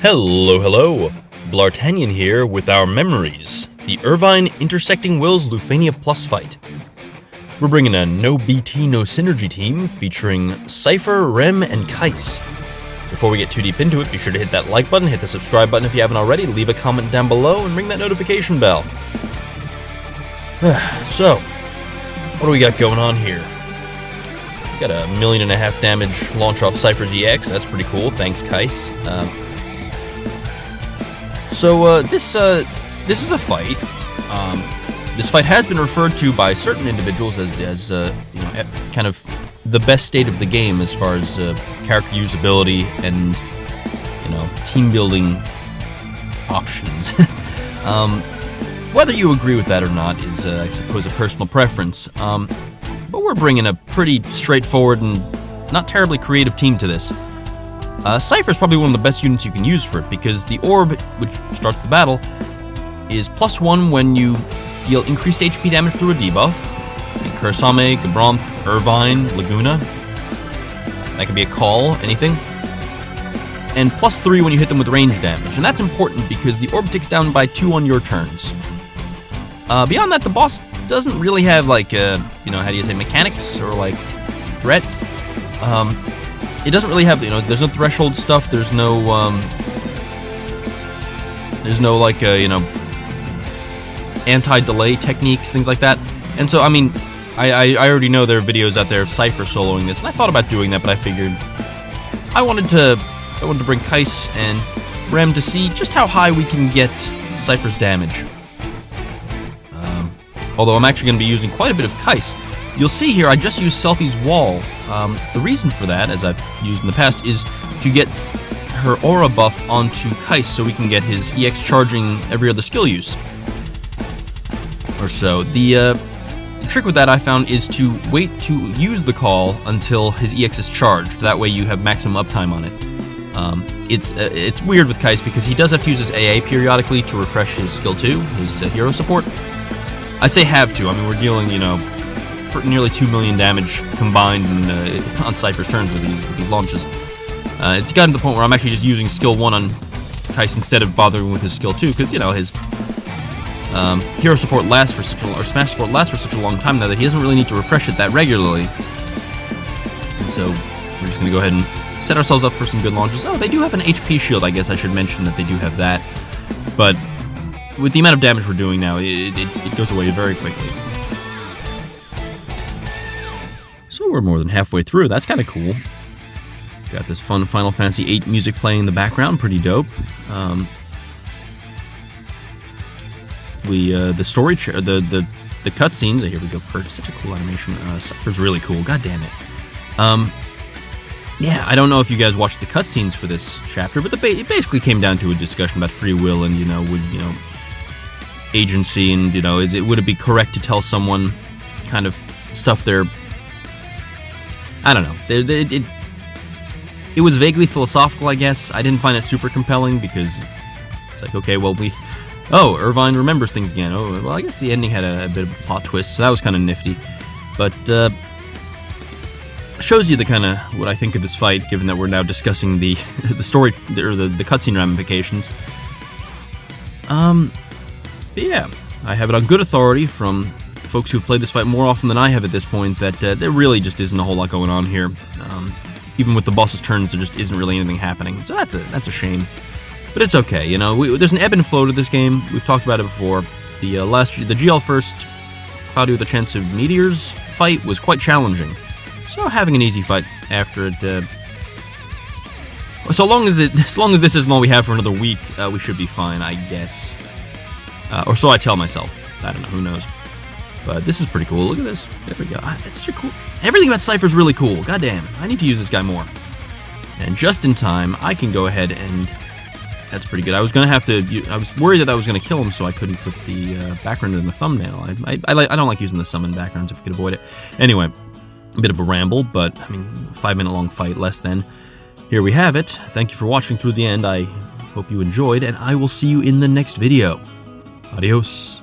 Hello, Bl'Artagnan here with our memories, the Irvine intersecting Wills Lufania Plus fight. We're bringing a no BT, no synergy team featuring Seifer, Rem, and Kais. Before we get too deep into it, be sure to hit that like button, hit the subscribe button if you haven't already, leave a comment down below, and ring that notification bell. So, what do we got going on here? We got a 1.5 million damage launch off Seifer's EX, that's pretty cool, thanks Kais. This is a fight. This fight has been referred to by certain individuals as kind of the best state of the game as far as character usability and team building options. Whether you agree with that or not is, I suppose, a personal preference. But we're bringing a pretty straightforward and not terribly creative team to this. Seifer is probably one of the best units you can use for it, because the orb, which starts the battle, is +1 when you deal increased HP damage through a debuff. Kursame, Gabronth, Irvine, Laguna. That could be a call, anything. And +3 when you hit them with range damage. And that's important because the orb ticks down by 2 on your turns. Beyond that, the boss doesn't really have, mechanics or, threat. It doesn't really have, there's no threshold stuff, there's no, anti-delay techniques, things like that. And so, I already know there are videos out there of Seifer soloing this, and I thought about doing that, but I figured I wanted to bring Kais and Rem to see just how high we can get Seifer's damage. Although I'm actually going to be using quite a bit of Kais. You'll see here, I just used Selfie's wall. The reason for that, as I've used in the past, is to get her aura buff onto Kais so we can get his EX charging every other skill use. Or so. The trick with that, I found, is to wait to use the call until his EX is charged. That way you have maximum uptime on it. It's weird with Kais because he does have to use his AA periodically to refresh his skill 2, his hero support. I say have to, we're dealing, nearly 2 million damage combined on Seifer's turns with these launches. It's gotten to the point where I'm actually just using skill 1 on Kais instead of bothering with his skill 2, because, his hero support lasts for such a or smash support lasts for such a long time now that he doesn't really need to refresh it that regularly. And so we're just going to go ahead and set ourselves up for some good launches. Oh, they do have an HP shield, I guess I should mention that they do have that. But with the amount of damage we're doing now, it goes away very quickly. So we're more than halfway through. That's kind of cool. Got this fun Final Fantasy VIII music playing in the background. Pretty dope. The story, the cutscenes. Here we go. Such a cool animation. Seifer's really cool. God damn it. Yeah, I don't know if you guys watched the cutscenes for this chapter, but it basically came down to a discussion about free will and agency and would it be correct to tell someone kind of stuff they're, I don't know. It was vaguely philosophical, I guess. I didn't find it super compelling because it's like, okay, well, Irvine remembers things again. Oh, well, I guess the ending had a bit of a plot twist, so that was kind of nifty. But shows you the kind of what I think of this fight, given that we're now discussing the story or the cutscene ramifications. But yeah, I have it on good authority from folks who've played this fight more often than I have at this point that there really just isn't a whole lot going on here. Even with the boss's turns, there just isn't really anything happening. So that's a shame. But it's okay, there's an ebb and flow to this game. We've talked about it before. The GL first Cloudy with a Chance of Meteors fight was quite challenging. So having an easy fight after it, so long as this isn't all we have for another week, we should be fine, I guess. Or so I tell myself. I don't know, who knows. But this is pretty cool. Look at this. There we go. It's such a cool... Everything about Seifer's really cool. Goddamn. I need to use this guy more. And just in time, I can go ahead and... That's pretty good. I was worried that I was going to kill him, so I couldn't put the background in the thumbnail. I don't like using the summon backgrounds if we could avoid it. Anyway, a bit of a ramble, but, 5-minute long fight, less than. Here we have it. Thank you for watching through the end. I hope you enjoyed, and I will see you in the next video. Adios.